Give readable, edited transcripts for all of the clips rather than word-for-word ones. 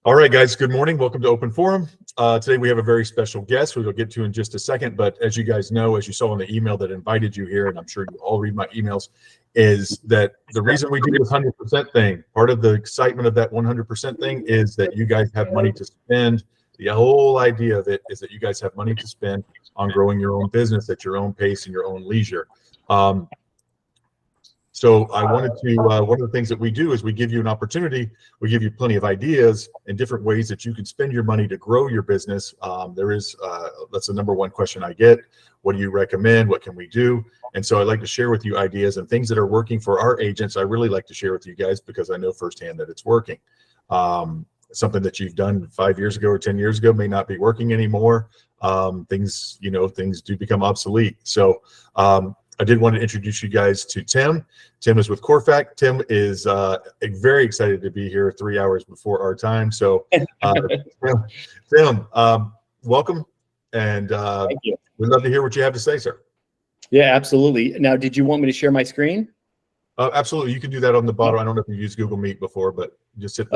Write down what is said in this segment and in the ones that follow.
All right, guys, good morning. Welcome to Open Forum. Today we have a very special guest, which we'll get to in just a second. But as you guys know, as you saw in the email that invited you here, and I'm sure you all read my emails, is that the reason we do this 100% thing, part of the excitement of that 100% thing is that you guys have money to spend. The whole idea of it is that you guys have money to spend on growing your own business at your own pace and your own leisure. So I wanted to, one of the things that we do is we give you an opportunity, we give you plenty of ideas and different ways that you can spend your money to grow your business. That's the number one question I get. What do you recommend? What can we do? And so I'd like to share with you ideas and things that are working for our agents. I really like to share with you guys because I know firsthand that it's working. Something that you've done 5 years ago or 10 years ago may not be working anymore. Things do become obsolete. So, I did want to introduce you guys to Tim. Tim is with CoreFact. Tim is very excited to be here 3 hours before our time. So, Tim, welcome, and Thank you. We'd love to hear what you have to say, sir. Yeah, absolutely. Now, did you want me to share my screen? Absolutely. You can do that on the bottom. I don't know if you've used Google Meet before, but just hit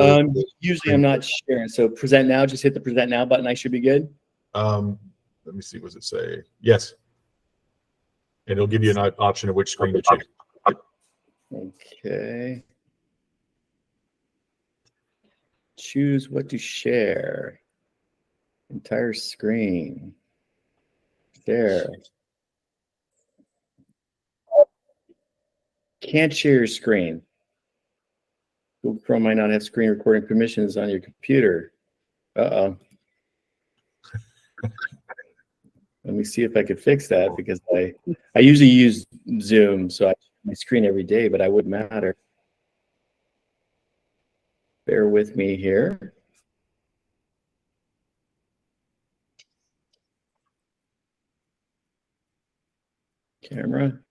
usually I'm not sharing. So present now, just hit the present now button. I should be good. Let me see. What does it say? Yes. And it'll give you an option of which screen to choose. Okay. Choose what to share. Entire screen. Share. Can't share your screen. Google Chrome might not have screen recording permissions on your computer. Uh-oh. Let me see if I could fix that, because I usually use Zoom, so I share my screen every day, but I wouldn't matter. Bear with me here. Camera. It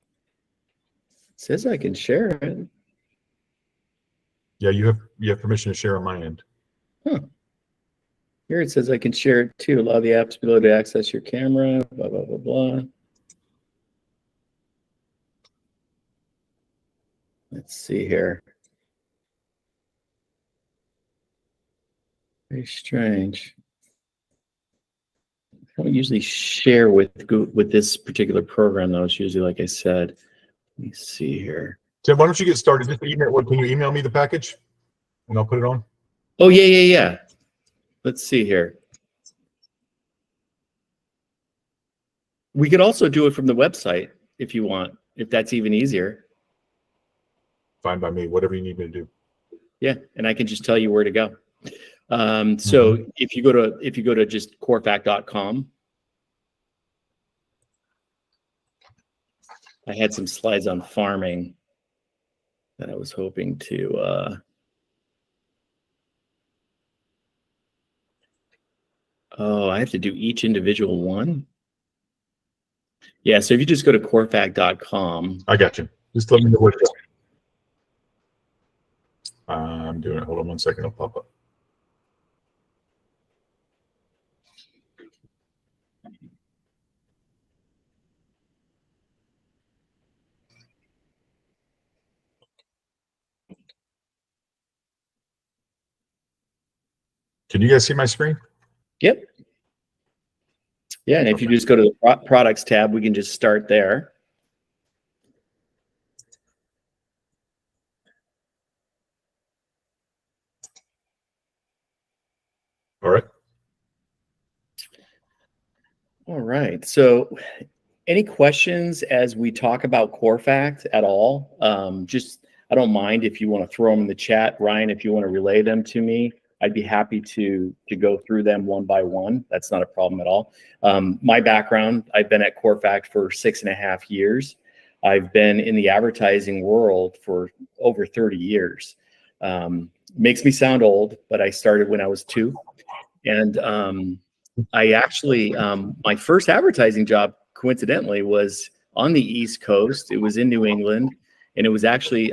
says I can share it. Yeah, you have permission to share on my end. Huh. Here it says I can share it too. Allow the apps below to access your camera, blah, blah, blah, blah. Let's see here. Very strange. I don't usually share with this particular program, though. It's usually, like I said, let me see here. Tim, why don't you get started? Just email. Can you email me the package, and I'll put it on? Oh, yeah. Let's see here. We could also do it from the website if you want, if that's even easier. Fine by me. Whatever you need me to do. Yeah, and I can just tell you where to go. So if you go to just corefact.com, I had some slides on farming that I was hoping to. Oh, I have to do each individual one. Yeah, so if you just go to corefact.com. I got you. Just let me know what it is. I'm doing it. Hold on one second. It'll pop up. Can you guys see my screen? Yep. Yeah, and if you just go to the products tab, we can just start there. All right. All right. So any questions as we talk about CoreFact at all? I don't mind if you want to throw them in the chat. Ryan, if you want to relay them to me, I'd be happy to go through them one by one. That's not a problem at all. My background, I've been at CoreFact for 6.5 years. I've been in the advertising world for over 30 years. Makes me sound old, but I started when I was 2. And I actually, my first advertising job, coincidentally, was on the East Coast. It was in New England, and it was actually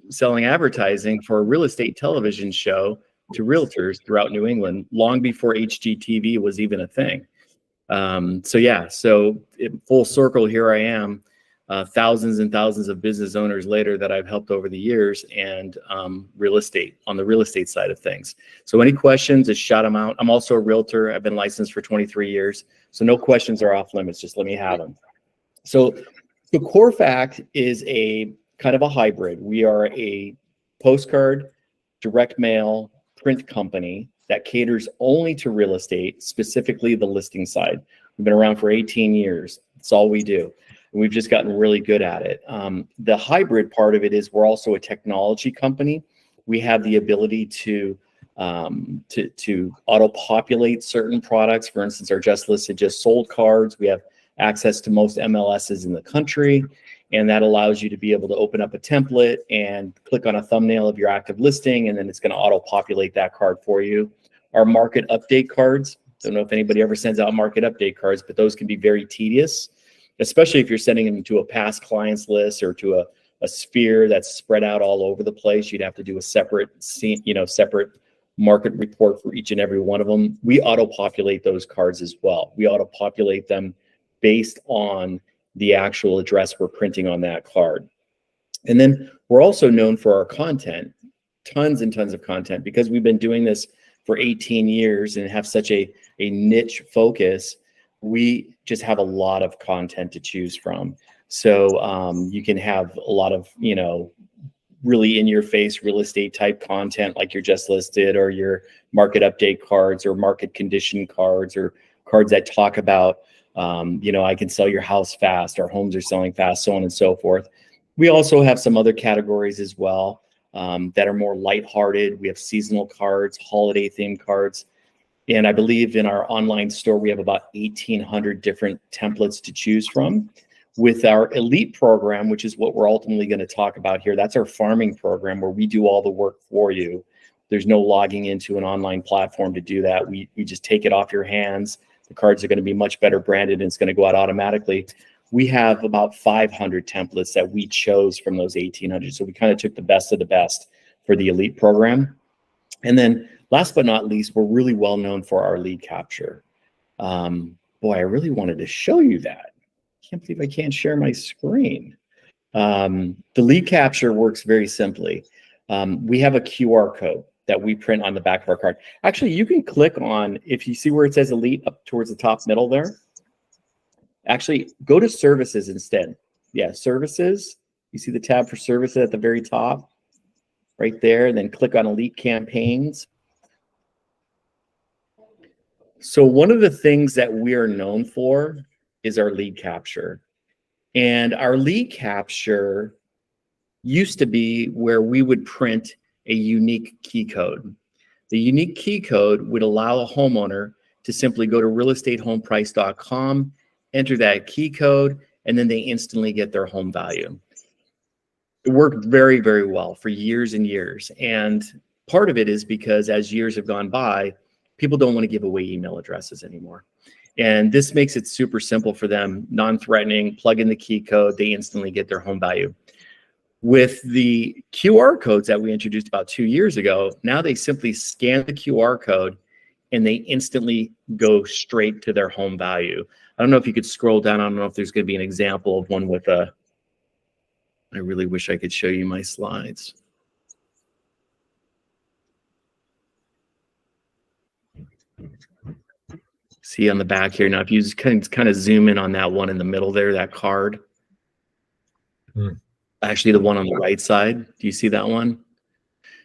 selling advertising for a real estate television show to realtors throughout New England, long before HGTV was even a thing. So full circle, here I am. thousands and thousands of business owners later that I've helped over the years, and real estate, on the real estate side of things. So any questions, just shout them out. I'm also a realtor. I've been licensed for 23 years. So no questions are off limits. Just let me have them. So the CoreFact is a kind of a hybrid. We are a postcard, direct mail, print company that caters only to real estate, specifically the listing side. We've been around for 18 years. That's all we do. And we've just gotten really good at it. The hybrid part of it is we're also a technology company. We have the ability to auto-populate certain products. For instance, our Just Listed, Just Sold cards. We have access to most MLSs in the country, and that allows you to be able to open up a template and click on a thumbnail of your active listing, and then it's going to auto-populate that card for you. Our market update cards, don't know if anybody ever sends out market update cards, but those can be very tedious, especially if you're sending them to a past clients list or to a sphere that's spread out all over the place. You'd have to do a separate market report for each and every one of them. We auto-populate those cards as well. We auto-populate them based on the actual address we're printing on that card. And then we're also known for our content, tons and tons of content, because we've been doing this for 18 years and have such a niche focus. We just have a lot of content to choose from. So you can have a lot of, really in your face real estate type content like your Just Listed or your market update cards or market condition cards or cards that talk about, I can sell your house fast, our homes are selling fast, so on and so forth. We also have some other categories as well that are more lighthearted. We have seasonal cards, holiday themed cards. And I believe in our online store, we have about 1,800 different templates to choose from. With our elite program, which is what we're ultimately going to talk about here, that's our farming program where we do all the work for you. There's no logging into an online platform to do that. We just take it off your hands. The cards are going to be much better branded and it's going to go out automatically. We have about 500 templates that we chose from those 1,800. So we kind of took the best of the best for the elite program. And then last but not least, we're really well known for our lead capture. Boy, I really wanted to show you that. Can't believe I can't share my screen. The lead capture works very simply. We have a QR code that we print on the back of our card. Actually, you can click on, if you see where it says elite up towards the top middle there, actually go to services instead. Yeah, services. You see the tab for services at the very top right there, and then click on elite campaigns. So one of the things that we are known for is our lead capture. And our lead capture used to be where we would print a unique key code. The unique key code would allow a homeowner to simply go to realestatehomeprice.com, enter that key code, and then they instantly get their home value. It worked very, very well for years and years. And part of it is because as years have gone by, people don't want to give away email addresses anymore. And this makes it super simple for them, non-threatening, plug in the key code, they instantly get their home value. With the QR codes that we introduced about 2 years ago, now they simply scan the QR code and they instantly go straight to their home value. I don't know if you could scroll down. I don't know if there's going to be an example of one with a, I really wish I could show you my slides. See on the back here. Now, if you just kind of zoom in on that one in the middle there, that card. Actually, the one on the right side. Do you see that one?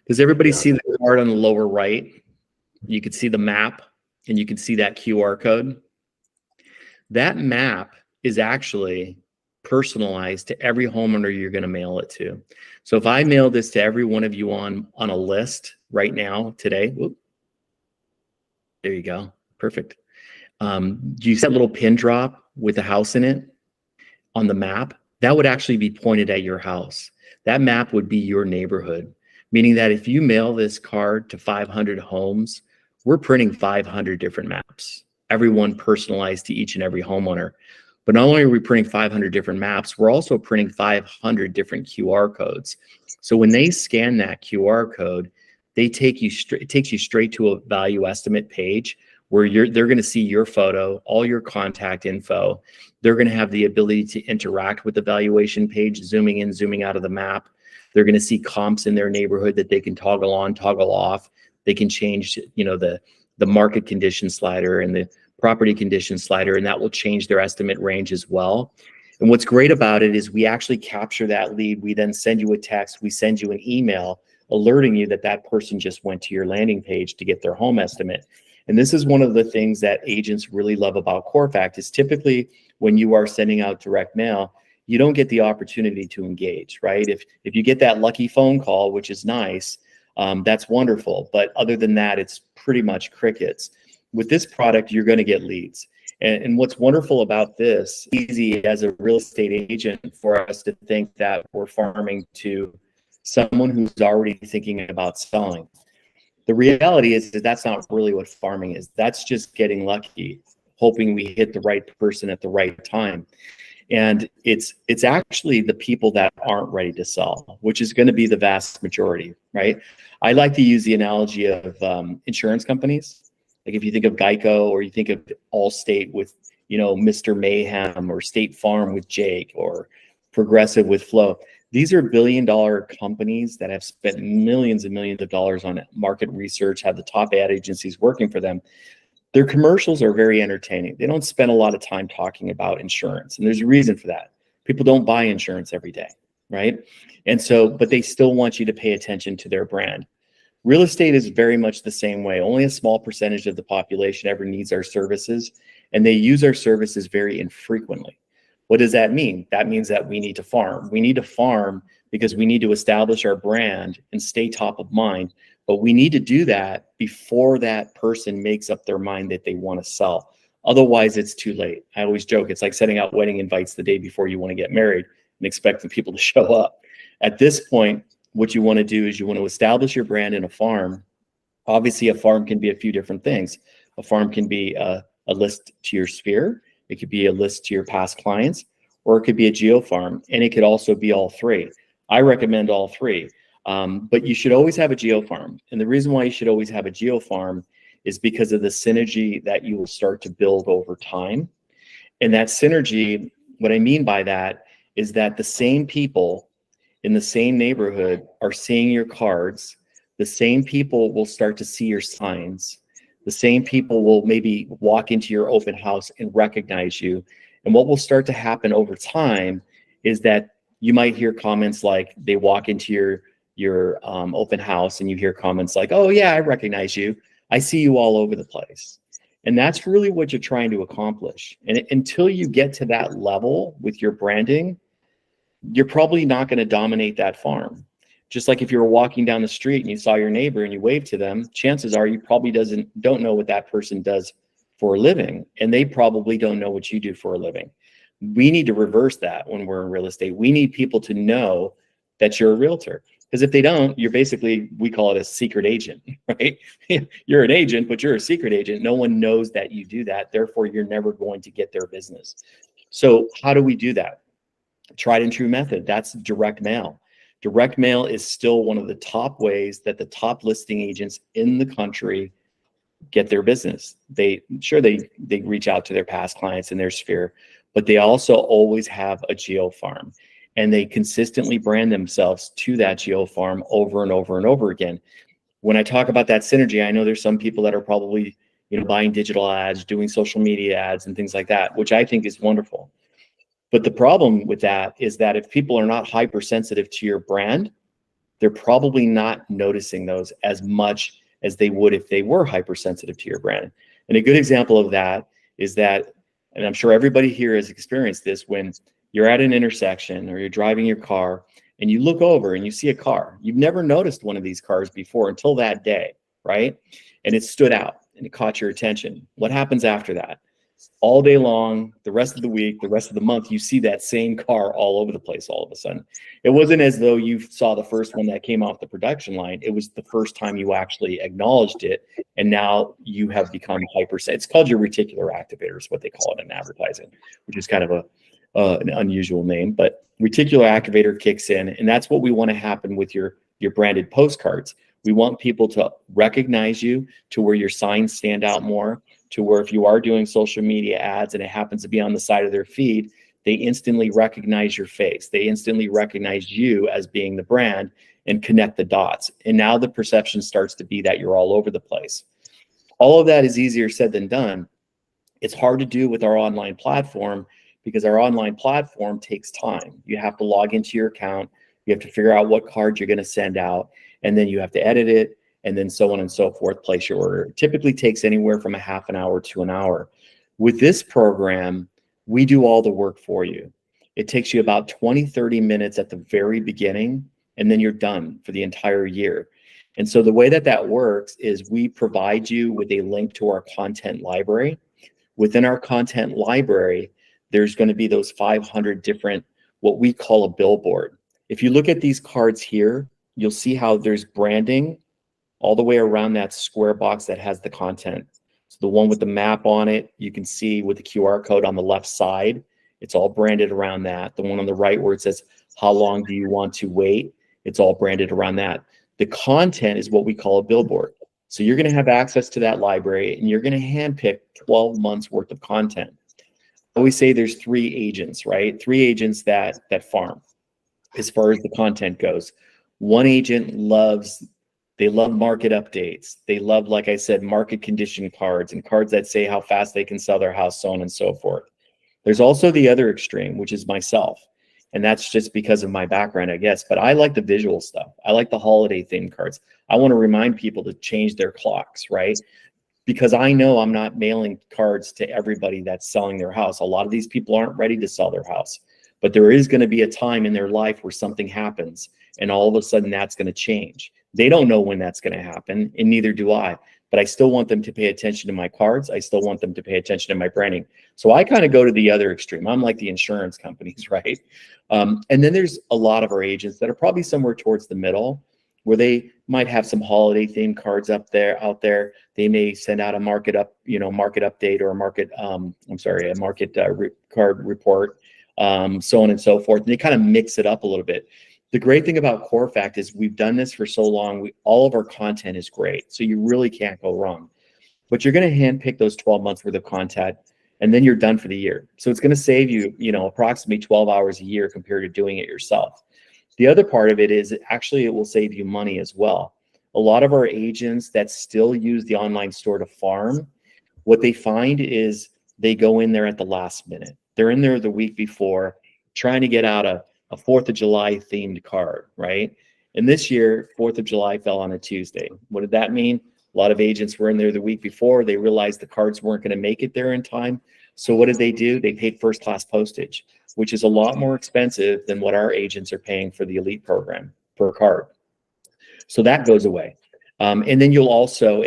Does everybody see the card on the lower right? You can see the map and you can see that QR code. That map is actually personalized to every homeowner you're going to mail it to. So if I mail this to every one of you on a list right now, today, whoop, there you go. Perfect. Do you see that little pin drop with the house in it on the map? That would actually be pointed at your house. That map would be your neighborhood, meaning that if you mail this card to 500 homes, we're printing 500 different maps, every one personalized to each and every homeowner. But not only are we printing 500 different maps, we're also printing 500 different QR codes. So when they scan that QR code, they take you straight, it takes you straight to a value estimate page where they're going to see your photo, all your contact info. They're going to have the ability to interact with the valuation page, zooming in, zooming out of the map. They're going to see comps in their neighborhood that they can toggle on, toggle off. They can change, the market condition slider and the property condition slider, and that will change their estimate range as well. And what's great about it is we actually capture that lead. We then send you a text, we send you an email alerting you that that person just went to your landing page to get their home estimate. And this is one of the things that agents really love about CoreFact is typically when you are sending out direct mail, you don't get the opportunity to engage, right? If you get that lucky phone call, which is nice, that's wonderful. But other than that, it's pretty much crickets. With this product, you're going to get leads. And what's wonderful about this, easy as a real estate agent for us to think that we're farming to someone who's already thinking about selling. The reality is that that's not really what farming is. That's just getting lucky, hoping we hit the right person at the right time. And it's actually the people that aren't ready to sell, which is going to be the vast majority, right? I like to use the analogy of insurance companies. Like if you think of Geico or you think of Allstate with, Mr. Mayhem, or State Farm with Jake, or Progressive with Flo. These are billion-dollar companies that have spent millions and millions of dollars on market research, have the top ad agencies working for them. Their commercials are very entertaining. They don't spend a lot of time talking about insurance, and there's a reason for that. People don't buy insurance every day, right? And so, but they still want you to pay attention to their brand. Real estate is very much the same way. Only a small percentage of the population ever needs our services, and they use our services very infrequently. What does that mean? That means that we need to farm. We need to farm because we need to establish our brand and stay top of mind. But we need to do that before that person makes up their mind that they want to sell. Otherwise, it's too late. I always joke, it's like sending out wedding invites the day before you want to get married and expecting people to show up. At this point, what you want to do is you want to establish your brand in a farm. Obviously, a farm can be a few different things. A farm can be a list to your sphere. It could be a list to your past clients, or it could be a geo farm, and it could also be all three. I recommend all three, but you should always have a geo farm. And the reason why you should always have a geo farm is because of the synergy that you will start to build over time. And that synergy, what I mean by that is that the same people in the same neighborhood are seeing your cards. The same people will start to see your signs. The same people will maybe walk into your open house and recognize you. And what will start to happen over time is that you might hear comments like they walk into your open house and you hear comments like, oh yeah, I recognize you. I see you all over the place. And that's really what you're trying to accomplish. And until you get to that level with your branding, you're probably not going to dominate that farm. Just like if you were walking down the street and you saw your neighbor and you waved to them, chances are you probably don't know what that person does for a living, and they probably don't know what you do for a living. We need to reverse that when we're in real estate. We need people to know that you're a realtor, because if they don't, you're basically, we call it a secret agent, right? You're an agent, but you're a secret agent. No one knows that you do that. Therefore, you're never going to get their business. So how do we do that? Tried and true method. That's direct mail. Direct mail is still one of the top ways that the top listing agents in the country get their business. They reach out to their past clients in their sphere, but they also always have a geo farm, and they consistently brand themselves to that geo farm over and over and over again. When I talk about that synergy, I know there's some people that are probably, buying digital ads, doing social media ads and things like that, which I think is wonderful. But the problem with that is that if people are not hypersensitive to your brand, they're probably not noticing those as much as they would if they were hypersensitive to your brand. And a good example of that is that, and I'm sure everybody here has experienced this, when you're at an intersection or you're driving your car and you look over and you see a car. You've never noticed one of these cars before until that day, right? And it stood out and it caught your attention. What happens after that? All day long, the rest of the week, the rest of the month, you see that same car all over the place all of a sudden. It wasn't as though you saw the first one that came off the production line. It was the first time you actually acknowledged it, and now you have become hypersensitive. It's called your reticular activator is what they call it in advertising, which is kind of an unusual name, but reticular activator kicks in, and that's what we want to happen with your branded postcards. We want people to recognize you to where your signs stand out more. to where if you are doing social media ads and it happens to be on the side of their feed, they instantly recognize your face. They instantly recognize you as being the brand and connect the dots. And now the perception starts to be that you're all over the place. All of that is easier said than done. It's hard to do with our online platform because our online platform takes time. You have to log into your account. You have to figure out what card you're going to send out, and then you have to edit it, and then so on and so forth, place your order. It typically takes anywhere from a half an hour to an hour. With this program, we do all the work for you. It takes you about 20, 30 minutes at the very beginning, and then you're done for the entire year. And so the way that that works is we provide you with a link to our content library. Within our content library, there's going to be those 500 different, what we call a billboard. If you look at these cards here, you'll see how there's branding all the way around that square box that has the content. So the one with the map on it, you can see with the QR code on the left side, it's all branded around that. The one on the right where it says, how long do you want to wait? It's all branded around that. The content is what we call a billboard. So you're going to have access to that library and you're going to handpick 12 months worth of content. I always say there's 3 agents, right? 3 agents that farm as far as the content goes. One agent they love market updates. They love, like I said, market condition cards and cards that say how fast they can sell their house, so on and so forth. There's also the other extreme, which is myself. And that's just because of my background, I guess. But I like the visual stuff. I like the holiday themed cards. I want to remind people to change their clocks, right? Because I know I'm not mailing cards to everybody that's selling their house. A lot of these people aren't ready to sell their house. But there is going to be a time in their life where something happens and all of a sudden that's going to change. They don't know when that's going to happen, and neither do I. But I still want them to pay attention to my cards. I still want them to pay attention to my branding. So I kind of go to the other extreme. I'm like the insurance companies, right? And then there's a lot of our agents that are probably somewhere towards the middle, where they might have some holiday themed cards out there. They may send out a market update or a market, card report, so on and so forth. And they kind of mix it up a little bit. The great thing about CoreFact is we've done this for so long. All of our content is great. So you really can't go wrong. But you're going to handpick those 12 months worth of content, and then you're done for the year. So it's going to save you, approximately 12 hours a year compared to doing it yourself. The other part of it is actually it will save you money as well. A lot of our agents that still use the online store to farm, what they find is they go in there at the last minute. They're in there the week before trying to get out a 4th of July themed card, right? And this year, 4th of July fell on a Tuesday. What did that mean? A lot of agents were in there the week before. They realized the cards weren't going to make it there in time. So what did they do? They paid first class postage, which is a lot more expensive than what our agents are paying for the elite program per card. So that goes away. And then you'll also,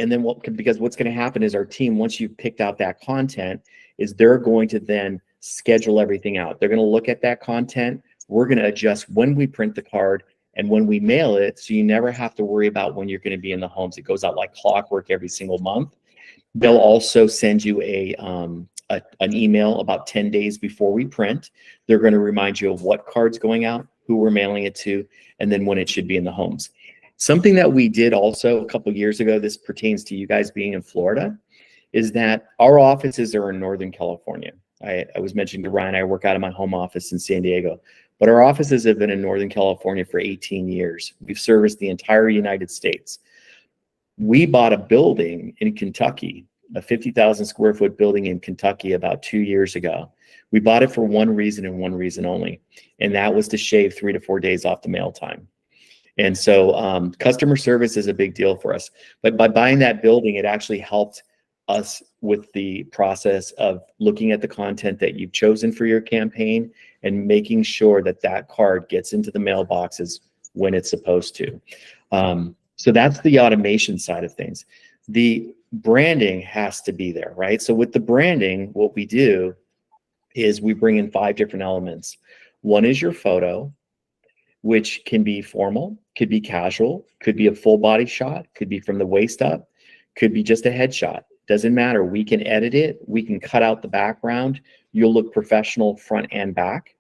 because what's going to happen is our team, once you've picked out that content, is they're going to then schedule everything out. They're going to look at that content. We're going to adjust when we print the card and when we mail it, so you never have to worry about when you're going to be in the homes. It goes out like clockwork every single month. They'll also send you an email about 10 days before we print. They're going to remind you of what card's going out, who we're mailing it to, and then when it should be in the homes. Something that we did also a couple of years ago, this pertains to you guys being in Florida, is that our offices are in Northern California. I was mentioning to Ryan, I work out of my home office in San Diego, but our offices have been in Northern California for 18 years. We've serviced the entire United States. We bought a building in Kentucky, a 50,000 square foot building in Kentucky about 2 years ago. We bought it for one reason and one reason only, and that was to shave 3 to 4 days off the mail time. And so customer service is a big deal for us. But by buying that building, it actually helped us with the process of looking at the content that you've chosen for your campaign and making sure that that card gets into the mailboxes when it's supposed to. So that's the automation side of things. The branding has to be there, right? So with the branding, what we do is we bring in 5 different elements. One is your photo, which can be formal, could be casual, could be a full body shot, could be from the waist up, could be just a headshot. Doesn't matter. We can edit it. We can cut out the background. You'll look professional front and back.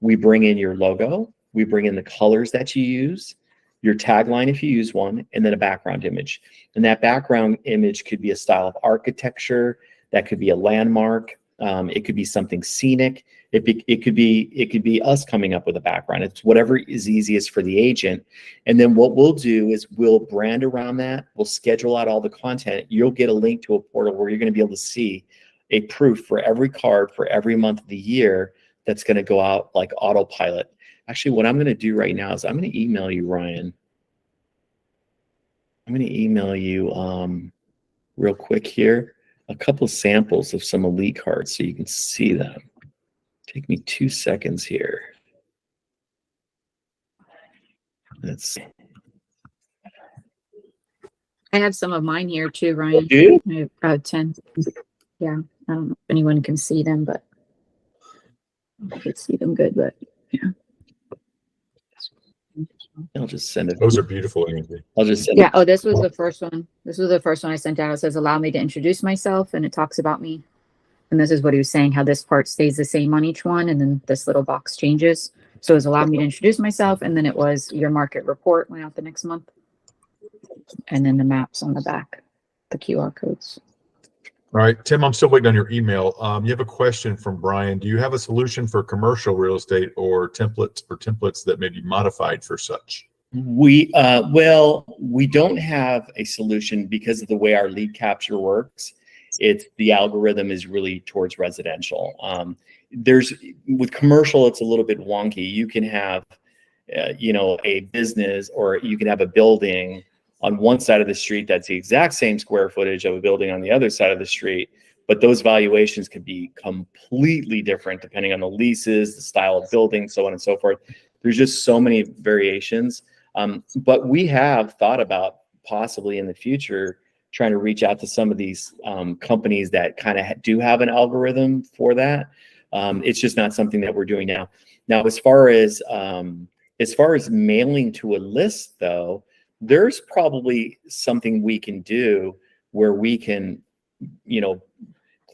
We bring in your logo. We bring in the colors that you use, your tagline if you use one, and then a background image. And that background image could be a style of architecture. That could be a landmark. It could be something scenic. It could be us coming up with a background. It's whatever is easiest for the agent. And then what we'll do is we'll brand around that. We'll schedule out all the content. You'll get a link to a portal where you're going to be able to see a proof for every card for every month of the year that's going to go out like autopilot. Actually, what I'm going to do right now is I'm going to email you, Ryan. I'm going to email you real quick here a couple of samples of some elite cards so you can see them. Take me 2 seconds here. Let's see. I have some of mine here too, Ryan. Do you? I have about 10. Yeah, I don't know if anyone can see them, but I could see them good, but yeah. I'll just send it. Those are beautiful, Andy. I'll just send Yeah. it. Oh, this was the first one. This was the first one I sent out. It says, allow me to introduce myself. And it talks about me. And this is what he was saying, how this part stays the same on each one. And then this little box changes. So it was allow me to introduce myself. And then it was your market report went out the next month. And then the maps on the back, the QR codes. All right, Tim, I'm still waiting on your email. You have a question from Brian. Do you have a solution for commercial real estate or templates that may be modified for such? Well, we don't have a solution because of the way our lead capture works. The algorithm is really towards residential. With commercial, it's a little bit wonky. You can have, a business, or you can have a building on one side of the street that's the exact same square footage of a building on the other side of the street, but those valuations could be completely different depending on the leases, the style of building, so on and so forth. There's just so many variations. But we have thought about possibly in the future trying to reach out to some of these companies that kind of do have an algorithm for that. It's just not something that we're doing now. Now, as far as mailing to a list, though, there's probably something we can do where we can,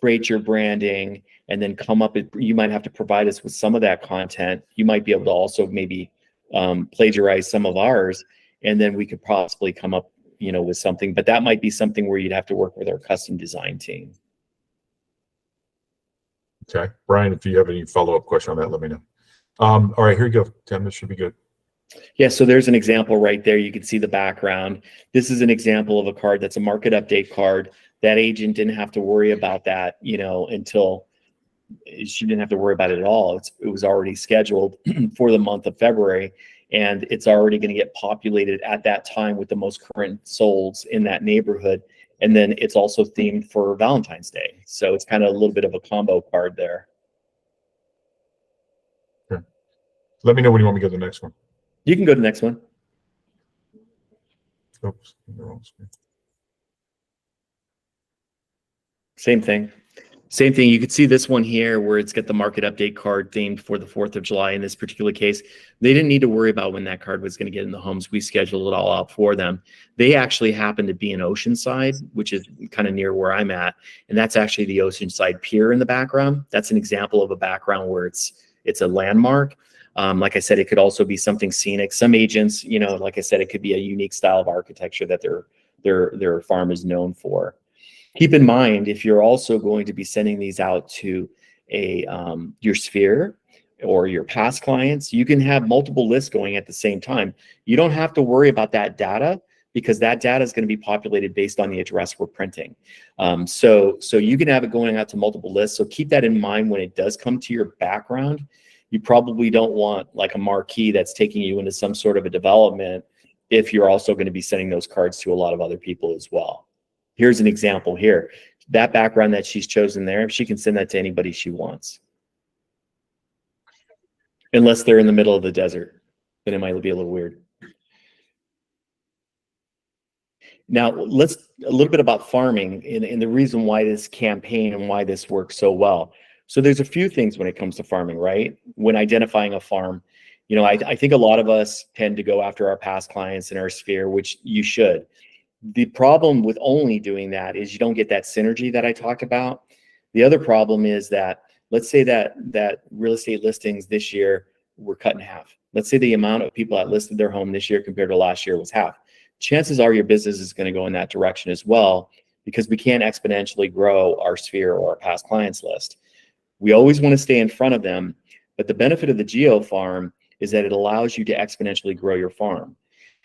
create your branding and then come up with, you might have to provide us with some of that content. You might be able to also maybe plagiarize some of ours, and then we could possibly come up, with something, but that might be something where you'd have to work with our custom design team. Okay, Brian, if you have any follow-up question on that, let me know. All right, here you go, Tim, this should be good. Yeah, so there's an example right there. You can see the background. This is an example of a card that's a market update card. That agent didn't have to worry about that, until she didn't have to worry about it at all. It was already scheduled for the month of February, and it's already going to get populated at that time with the most current solds in that neighborhood. And then it's also themed for Valentine's Day. So it's kind of a little bit of a combo card there. Okay. Let me know when you want me to go to the next one. You can go to the next one. Oops, the wrong screen. Same thing. Same thing. You could see this one here where it's got the market update card themed for the 4th of July. In this particular case, they didn't need to worry about when that card was going to get in the homes. We scheduled it all out for them. They actually happen to be in Oceanside, which is kind of near where I'm at. And that's actually the Oceanside Pier in the background. That's an example of a background where it's a landmark. Like I said, it could also be something scenic. Some agents, like I said, it could be a unique style of architecture that their farm is known for. Keep in mind, if you're also going to be sending these out to your sphere or your past clients, you can have multiple lists going at the same time. You don't have to worry about that data because that data is going to be populated based on the address we're printing. So you can have it going out to multiple lists. So keep that in mind when it does come to your background. You probably don't want like a marquee that's taking you into some sort of a development if you're also going to be sending those cards to a lot of other people as well. Here's an example here. That background that she's chosen there, she can send that to anybody she wants. Unless they're in the middle of the desert, then it might be a little weird. Now, a little bit about farming and the reason why this campaign and why this works so well. So there's a few things when it comes to farming, right? When identifying a farm, I think a lot of us tend to go after our past clients in our sphere, which you should. The problem with only doing that is you don't get that synergy that I talked about. The other problem is that, let's say that real estate listings this year were cut in half. Let's say the amount of people that listed their home this year compared to last year was half. Chances are your business is going to go in that direction as well, because we can't exponentially grow our sphere or our past clients list. We always want to stay in front of them, but the benefit of the Geo Farm is that it allows you to exponentially grow your farm.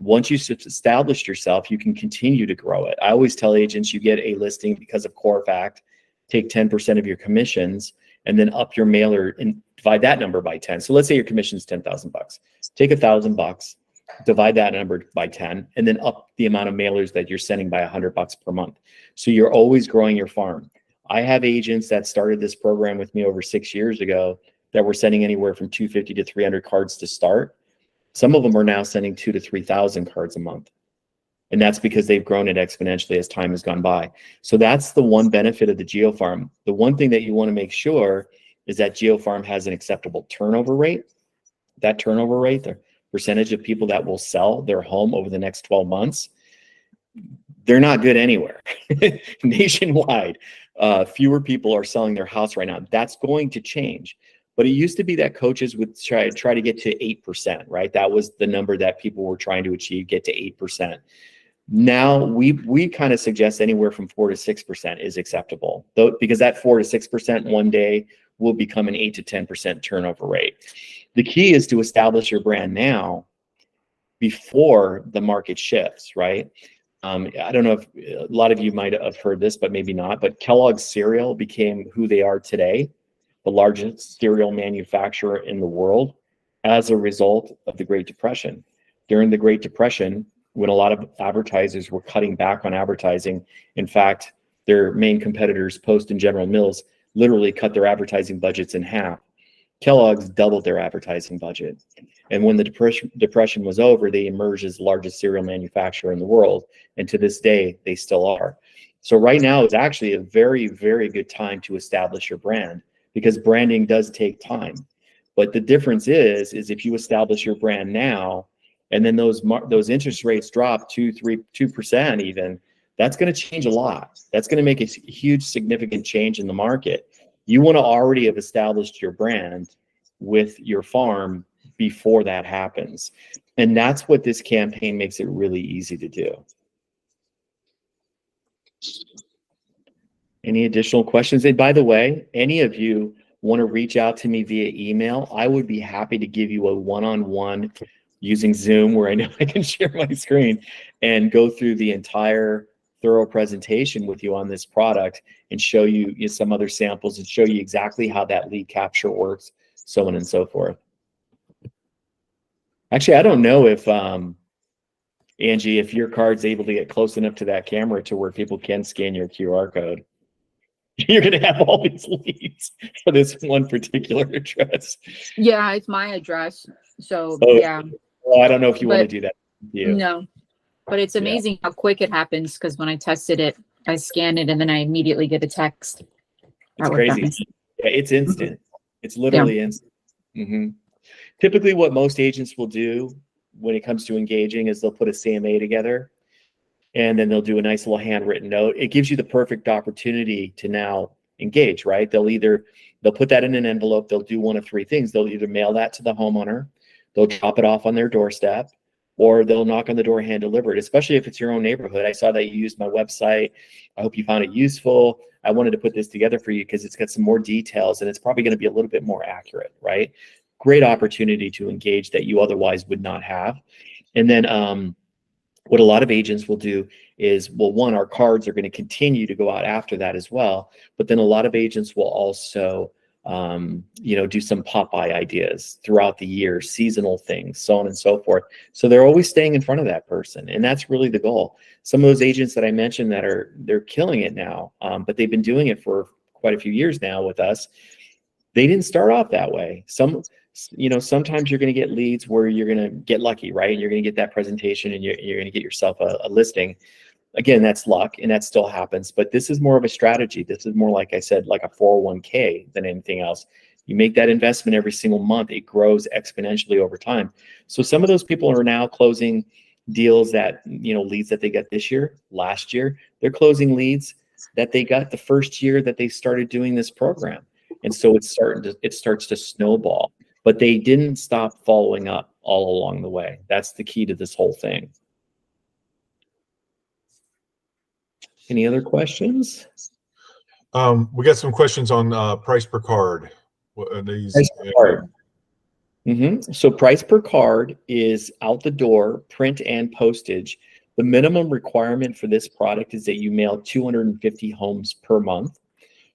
Once you've established yourself, you can continue to grow it. I always tell agents, you get a listing because of CoreFact, take 10% of your commissions, and then up your mailer and divide that number by 10. So let's say your commission is $10,000. Take $1,000, divide that number by 10, and then up the amount of mailers that you're sending by $100 per month. So you're always growing your farm. I have agents that started this program with me over 6 years ago that were sending anywhere from 250 to 300 cards to start. Some of them are now sending 2,000 to 3,000 cards a month. And that's because they've grown it exponentially as time has gone by. So that's the one benefit of the Geo Farm. The one thing that you want to make sure is that Geo Farm has an acceptable turnover rate. That turnover rate, the percentage of people that will sell their home over the next 12 months, they're not good anywhere. Nationwide, fewer people are selling their house right now. That's going to change. But it used to be that coaches would try to get to 8%, right? That was the number that people were trying to achieve, get to 8%. Now we kind of suggest anywhere from 4 to 6% is acceptable, though, because that 4 to 6% one day will become an 8 to 10% turnover rate. The key is to establish your brand now before the market shifts, right? I don't know if a lot of you might have heard this, but maybe not, but Kellogg's cereal became who they are today, the largest cereal manufacturer in the world, as a result of the Great Depression. During the Great Depression, when a lot of advertisers were cutting back on advertising, in fact, their main competitors, Post and General Mills, literally cut their advertising budgets in half. Kellogg's doubled their advertising budget. And when the depression was over, they emerged as the largest cereal manufacturer in the world. And to this day, they still are. So right now is actually a very, very good time to establish your brand, because branding does take time. But the difference is if you establish your brand now, and then those interest rates drop 2% even, that's going to change a lot. That's going to make a huge, significant change in the market. You want to already have established your brand with your farm before that happens. And that's what this campaign makes it really easy to do. Any additional questions? And by the way, any of you want to reach out to me via email, I would be happy to give you a one-on-one using Zoom, where I know I can share my screen and go through the entire thorough presentation with you on this product and show you some other samples and show you exactly how that lead capture works, so on and so forth. Actually, I don't know if, Angie, if your card's able to get close enough to that camera to where people can scan your QR code. You're going to have all these leads for this one particular address. Yeah, it's my address. So yeah. Well, I don't know if you want to do that. No, but it's amazing how quick it happens, because when I tested it, I scan it and then I immediately get a text. It's crazy. Yeah, it's instant. It's literally instant. Typically what most agents will do when it comes to engaging is they'll put a CMA together, and then they'll do a nice little handwritten note. It gives you the perfect opportunity to now engage, right? They'll put that in an envelope. They'll do one of three things. They'll either mail that to the homeowner, they'll drop it off on their doorstep, or they'll knock on the door, hand deliver it, especially if it's your own neighborhood. I saw that you used my website. I hope you found it useful. I wanted to put this together for you because it's got some more details and it's probably going to be a little bit more accurate, right? Great opportunity to engage that you otherwise would not have. And then what a lot of agents will do is, well, one, our cards are going to continue to go out after that as well. But then a lot of agents will also do some Popeye ideas throughout the year, seasonal things, so on and so forth. So they're always staying in front of that person. And that's really the goal. Some of those agents that I mentioned they're killing it now, but they've been doing it for quite a few years now with us. They didn't start off that way. Sometimes you're going to get leads where you're going to get lucky, right? And you're going to get that presentation and you're going to get yourself a listing. Again, that's luck, and that still happens, but this is more of a strategy. This is more, like I said, like a 401k than anything else. You make that investment every single month, it grows exponentially over time. So some of those people are now closing deals that, leads that they got this year, last year. They're closing leads that they got the first year that they started doing this program. And so it starts to snowball, but they didn't stop following up all along the way. That's the key to this whole thing. Any other questions? We got some questions on price per card. What are these? Price per card. So price per card is out the door, print and postage. The minimum requirement for this product is that you mail 250 homes per month.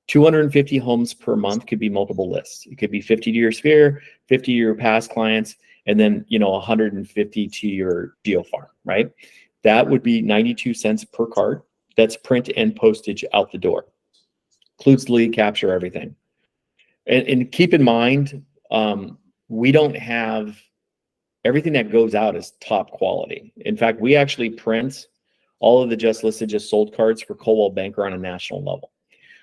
250 homes per month could be multiple lists. It could be 50 to your sphere, 50 to your past clients, and then 150 to your GeoFarm, right? That would be 92 cents per card. That's print and postage out the door. Includes lead capture, everything. And keep in mind, we don't have everything that goes out is top quality. In fact, we actually print all of the just listed, just sold cards for Coldwell Banker on a national level.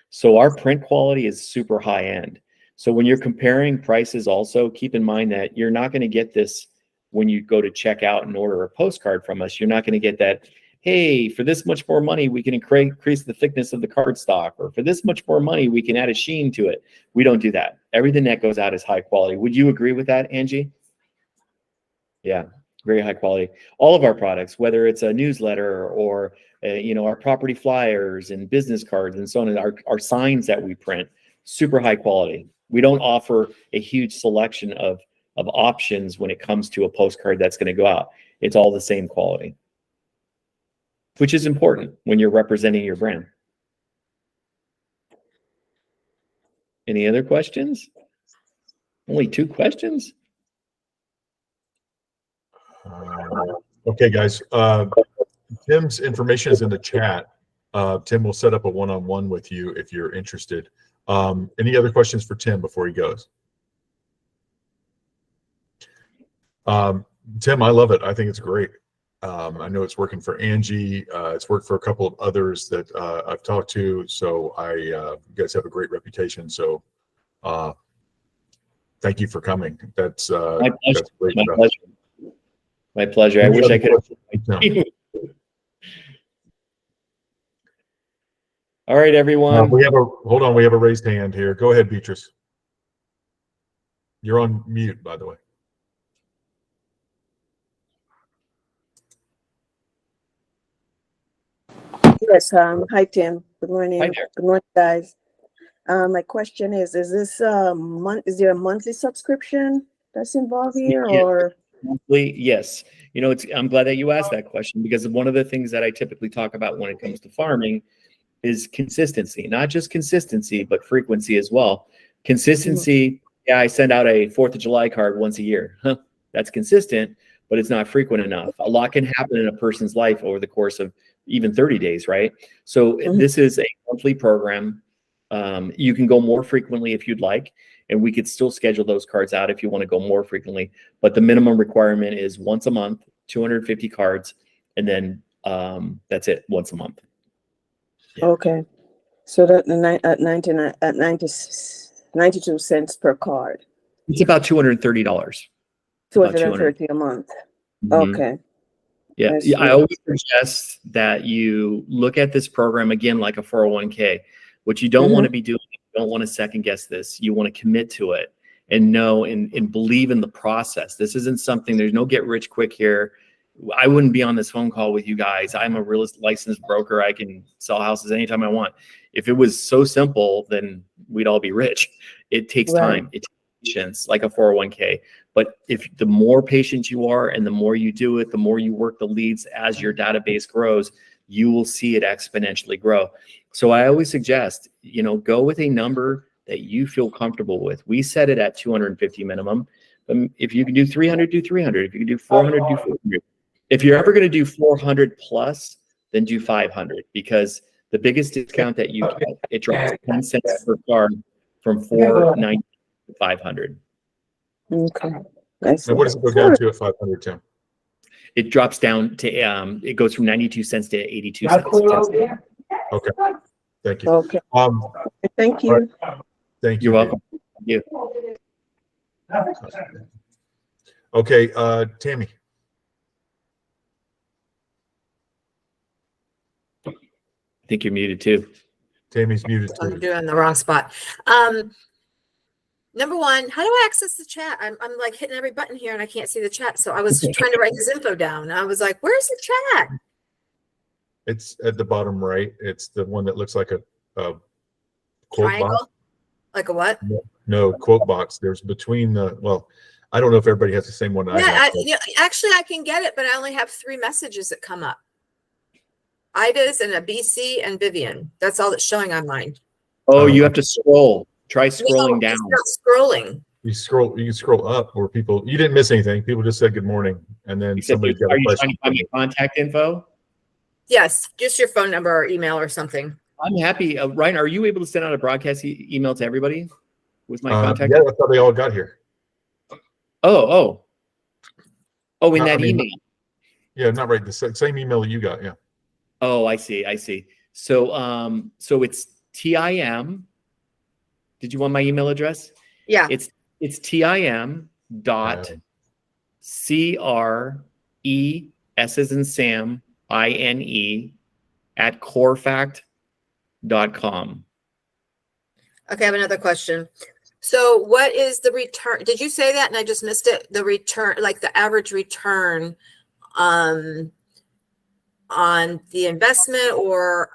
So our print quality is super high end. So when you're comparing prices also, keep in mind that you're not going to get this when you go to check out and order a postcard from us. You're not going to get that, hey, for this much more money, we can increase the thickness of the card stock, or for this much more money, we can add a sheen to it. We don't do that. Everything that goes out is high quality. Would you agree with that, Angie? Yeah, very high quality. All of our products, whether it's a newsletter or our property flyers and business cards and so on, and our signs that we print, super high quality. We don't offer a huge selection of options when it comes to a postcard that's going to go out. It's all the same quality, which is important when you're representing your brand. Any other questions? Only 2 questions? Okay, guys. Tim's information is in the chat. Tim will set up a one-on-one with you if you're interested. Any other questions for Tim before he goes? Tim, I love it. I think it's great. I know it's working for Angie. It's worked for a couple of others that I've talked to. So you guys have a great reputation. So thank you for coming. That's great stuff. My pleasure. I wish I could. All right, everyone. Hold on. We have a raised hand here. Go ahead, Beatrice. You're on mute, by the way. Yes. Hi, Tim. Good morning. Hi there. Good morning, guys. My question is this is there a monthly subscription that's involved here, or? Monthly? Yes. I'm glad that you asked that question, because one of the things that I typically talk about when it comes to farming is consistency. Not just consistency, but frequency as well. Consistency, yeah, I send out a 4th of July card once a year. That's consistent, but it's not frequent enough. A lot can happen in a person's life over the course of even 30 days, right? So this is a monthly program. You can go more frequently if you'd like, and we could still schedule those cards out if you want to go more frequently. But the minimum requirement is once a month, 250 cards, and then that's it, once a month. Yeah. Okay. So that at 92 cents per card. It's about $230. $230 a month. Mhm. Okay. Yeah. I always suggest that you look at this program again like a 401k. What you don't want to be doing, you don't want to second guess this. You want to commit to it and know and believe in the process. This isn't something, there's no get rich quick here. I wouldn't be on this phone call with you guys. I'm a real licensed broker. I can sell houses anytime I want. If it was so simple, then we'd all be rich. It takes time. It takes patience, like a 401k. But if the more patient you are and the more you do it, the more you work the leads as your database grows, you will see it exponentially grow. So I always suggest, go with a number that you feel comfortable with. We set it at 250 minimum. If you can do 300, do 300. If you can do 400, do 400. If you're ever going to do 400 plus, then do 500, because the biggest discount that you get, it drops 10 cents per card from $490 to $500. Okay. And what does it go down to at 500, Tim? It drops down to it goes from 92 cents to 82 cents. Okay. Thank you. Okay. Thank you. Right. Thank you. You're welcome. Thank you. Okay, Tammy. I think you're muted too. Tammy's muted I'm too. doing the wrong spot. Number one, how do I access the chat? I'm like hitting every button here and I can't see the chat. So I was trying to write his info down. I was like, where's the chat? It's at the bottom right. It's the one that looks like a quote Triangle? box. Like a what? No, quote box. There's between the, well, I don't know if everybody has the same one I Yeah, have. but- actually I can get it, but I only have 3 messages that come up. Ida's and a BC and Vivian. That's all that's showing on mine. Oh, you have to scroll. Try scrolling No, down. it's not scrolling. You can scroll up where people, you didn't miss anything. People just said good morning. And then Except somebody's got are a you question. trying to find my contact info? Yes, just your phone number or email or something. I'm happy. Ryan, are you able to send out a broadcast email to everybody with my contact? Yeah, that's how they all got here. Oh, in No, I that mean, email. Yeah, not right. The same email you got. Yeah. Oh, I see. So, so it's TIM. Did you want my email address? Yeah. It's TIM dot CRES as in Sam INE at corefact.com. Okay, I have another question. So what is the return? Did you say that and I just missed it? The return, like the average return on the investment, or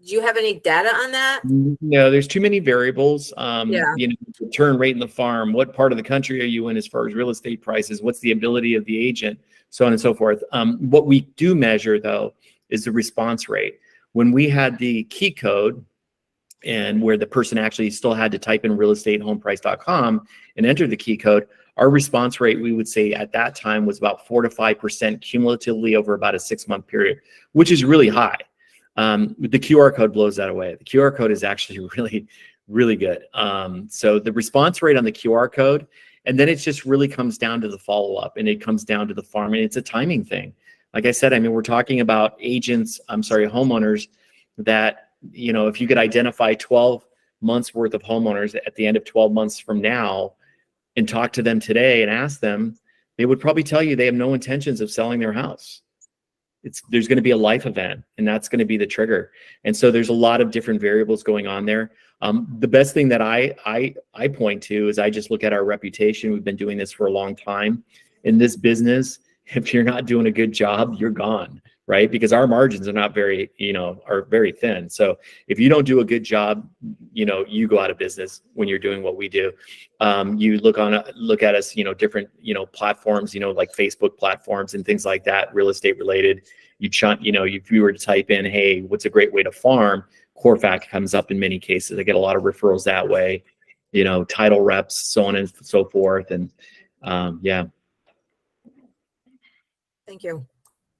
do you have any data on that? No, there's too many variables. Yeah. You know, return rate in the farm, what part of the country are you in as far as real estate prices, what's the ability of the agent, so on and so forth. What we do measure though is the response rate. When we had the key code and where the person actually still had to type in realestatehomeprice.com and enter the key code, our response rate, we would say at that time, was about 4 to 5% cumulatively over about a 6-month period, which is really high. The QR code blows that away. The QR code is actually really, really good. So the response rate on the QR code, and then it just really comes down to the follow-up, and it comes down to the farm, and it's a timing thing. Like I said, I mean, we're talking about homeowners that, you know, if you could identify 12 months worth of homeowners at the end of 12 months from now and talk to them today and ask them, they would probably tell you they have no intentions of selling their house. There's going to be a life event, and that's going to be the trigger. And so there's a lot of different variables going on there. The best thing that I point to is I just look at our reputation. We've been doing this for a long time. In this business, if you're not doing a good job, you're gone, right? Because our margins are not very thin. So if you don't do a good job, you go out of business when you're doing what we do. You look at us, different, platforms, like Facebook platforms and things like that, real estate related. If you were to type in, hey, what's a great way to farm? CoreFact comes up in many cases. I get a lot of referrals that way, title reps, so on and so forth. And yeah. Thank you.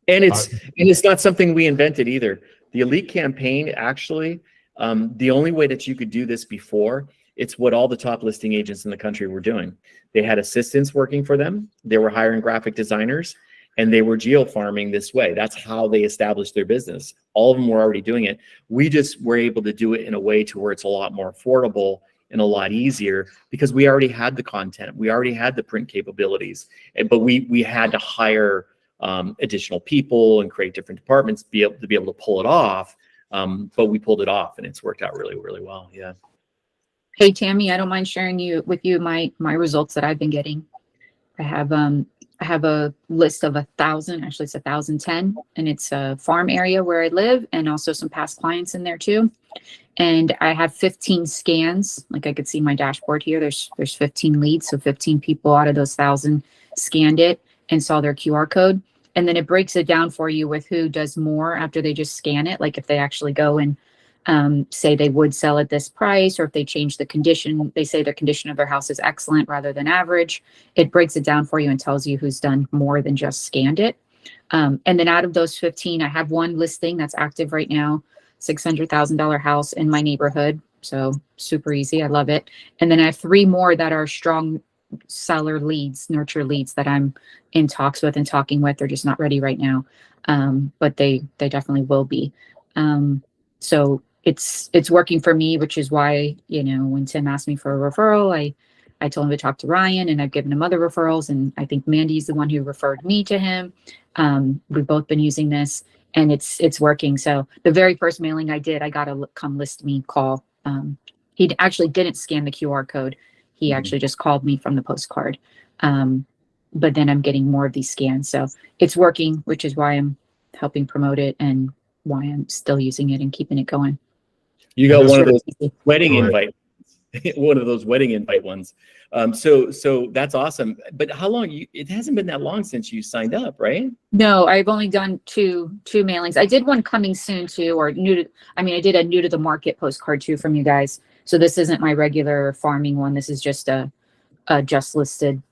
And it's not something we invented either. The Elite campaign, actually, the only way that you could do this before, it's what all the top listing agents in the country were doing. They had assistants working for them. They were hiring graphic designers, and they were geo-farming this way. That's how they established their business. All of them were already doing it. We just were able to do it in a way to where it's a lot more affordable and a lot easier because we already had the content. We already had the print capabilities, but we had to hire additional people and create different departments to be able to pull it off. But we pulled it off, and it's worked out really, really well. Yeah. Hey, Tammy, I don't mind sharing with you my results that I've been getting. I have a list of 1,000, actually it's 1,010, and it's a farm area where I live, and also some past clients in there too. And I have 15 scans. Like I could see my dashboard here. There's 15 leads, so 15 people out of those 1,000 scanned it and saw their QR code. And then it breaks it down for you with who does more after they just scan it. Like if they actually go and say they would sell at this price, or if they change the condition, they say the condition of their house is excellent rather than average. It breaks it down for you and tells you who's done more than just scanned it. And then out of those 15, I have one listing that's active right now, $600,000 house in my neighborhood. So super easy. I love it. And then I have 3 more that are strong seller leads, nurture leads that I'm in talks with and talking with. They're just not ready right now. But they definitely will be. So it's working for me, which is why, when Tim asked me for a referral, I told him to talk to Ryan, and I've given him other referrals. And I think Mandy's the one who referred me to him. We've both been using this, and it's working. So the very first mailing I did, I got a come list me call. He actually didn't scan the QR code. He actually just called me from the postcard. But then I'm getting more of these scans. So it's working, which is why I'm helping promote it and why I'm still using it and keeping it going. You got one of those Easy. wedding Go invite, one of those wedding invite ones. So that's awesome. But how long? It hasn't been that long since you signed up, right? No, I've only done two mailings. I did one coming soon too, or I did a new to the market postcard too from you guys. So this isn't my regular farming one. This is just a just listed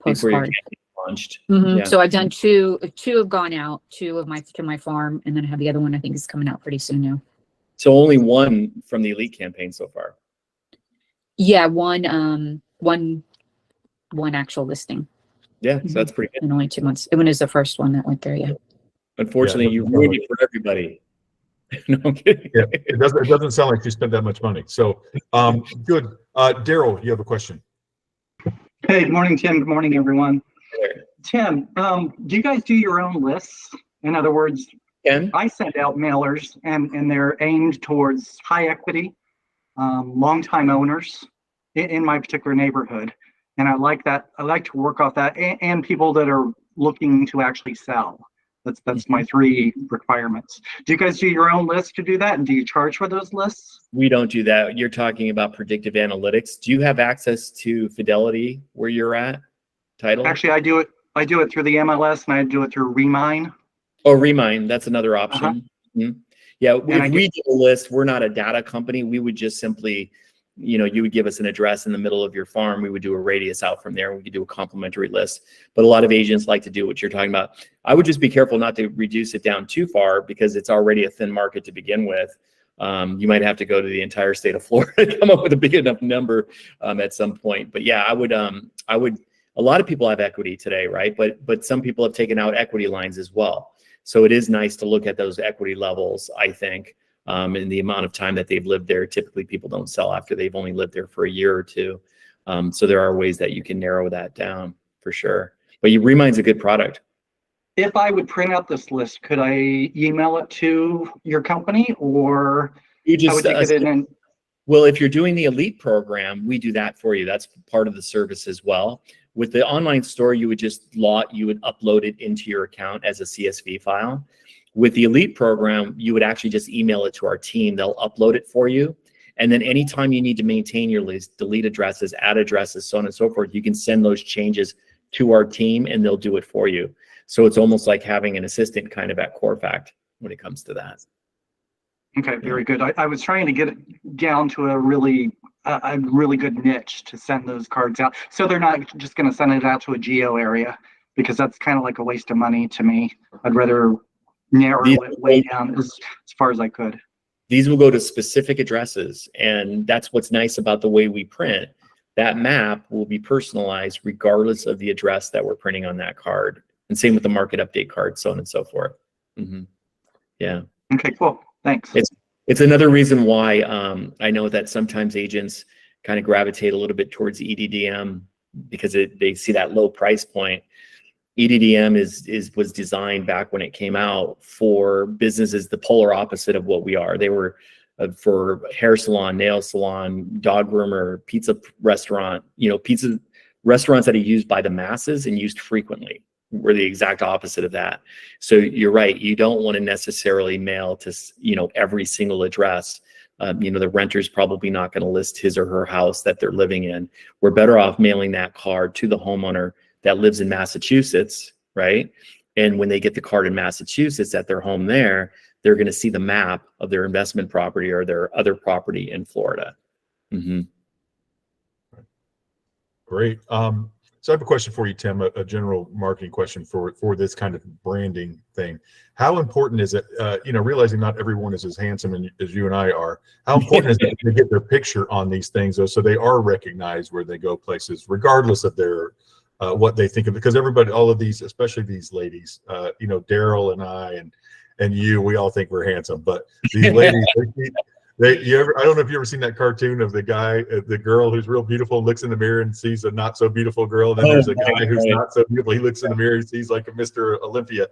Before your postcard. campaign launched. Mhm. Yeah. So I've done two have gone out, two of to my farm, and then I have the other one I think is coming out pretty soon now. So only one from the elite campaign so far. Yeah, one actual listing Yeah, so that's pretty good. in only 2 months. It was the first one that went there, yeah. Unfortunately, Yeah, you ruined it for everybody. No, I'm kidding. Yeah, it doesn't sound like you spent that much money. So, good. Daryl, you have a question. Hey, good morning, Tim. Good morning, everyone. Tim, do you guys do your own lists? In other words, Ken? I send out mailers and they're aimed towards high equity, longtime owners in my particular neighborhood. And I like that. I like to work off that and people that are looking to actually sell. That's my 3 requirements. Do you guys do your own list to do that? And do you charge for those lists? We don't do that. You're talking about predictive analytics. Do you have access to Fidelity where you're at? Title? Actually, I do it through the MLS and I do it through Remine. Oh, Remine. That's another option. Mhm. Yeah, if we do a list, we're not a data company. We would just simply, you would give us an address in the middle of your farm. We would do a radius out from there. We could do a complimentary list. But a lot of agents like to do what you're talking about. I would just be careful not to reduce it down too far because it's already a thin market to begin with. You might have to go to the entire state of Florida to come up with a big enough number at some point. But yeah, I would. A lot of people have equity today, right? But some people have taken out equity lines as well. So it is nice to look at those equity levels, I think, in the amount of time that they've lived there. Typically, people don't sell after they've only lived there for a year or two. So there are ways that you can narrow that down for sure. But Remine's a good product. If I would print out this list, could I email it to your company or You how just would you get it in? well, if you're doing the elite program, we do that for you. That's part of the service as well. With the online store, you would upload it into your account as a CSV file. With the elite program, you would actually just email it to our team. They'll upload it for you. And then anytime you need to maintain your list, delete addresses, add addresses, so on and so forth, you can send those changes to our team and they'll do it for you. So it's almost like having an assistant kind of at CoreFact when it comes to that. Okay, very good. I was trying to get it down to a really good niche to send those cards out. So they're not just going to send it out to a geo area because that's kind of like a waste of money to me. I'd rather narrow it way down as far as I could. These will go to specific addresses. And that's what's nice about the way we print. That map will be personalized regardless of the address that we're printing on that card. And same with the market update card, so on and so forth. Yeah. Okay, cool. Thanks. It's another reason why I know that sometimes agents kind of gravitate a little bit towards EDDM because they see that low price point. EDDM was designed back when it came out for businesses the polar opposite of what we are. They were for hair salon, nail salon, dog groomer, pizza restaurant. Pizza restaurants that are used by the masses and used frequently. We're the exact opposite of that. So you're right. You don't want to necessarily mail to, every single address. The renter's probably not going to list his or her house that they're living in. We're better off mailing that card to the homeowner that lives in Massachusetts, right? And when they get the card in Massachusetts at their home there, they're going to see the map of their investment property or their other property in Florida. Great. So I have a question for you, Tim, a general marketing question for this kind of branding thing. How important is it, realizing not everyone is as handsome as you and I are, how important is it to get their picture on these things though, so they are recognized where they go places, regardless of their, what they think of it? Because everybody, all of these, especially these ladies, Daryl and I and you, we all think we're handsome, but these ladies, I don't know if you ever seen that cartoon of the guy, the girl who's real beautiful, looks in the mirror and sees a not so beautiful girl. And then there's a guy who's not so beautiful. He looks in the mirror and sees like a Mr. Olympia.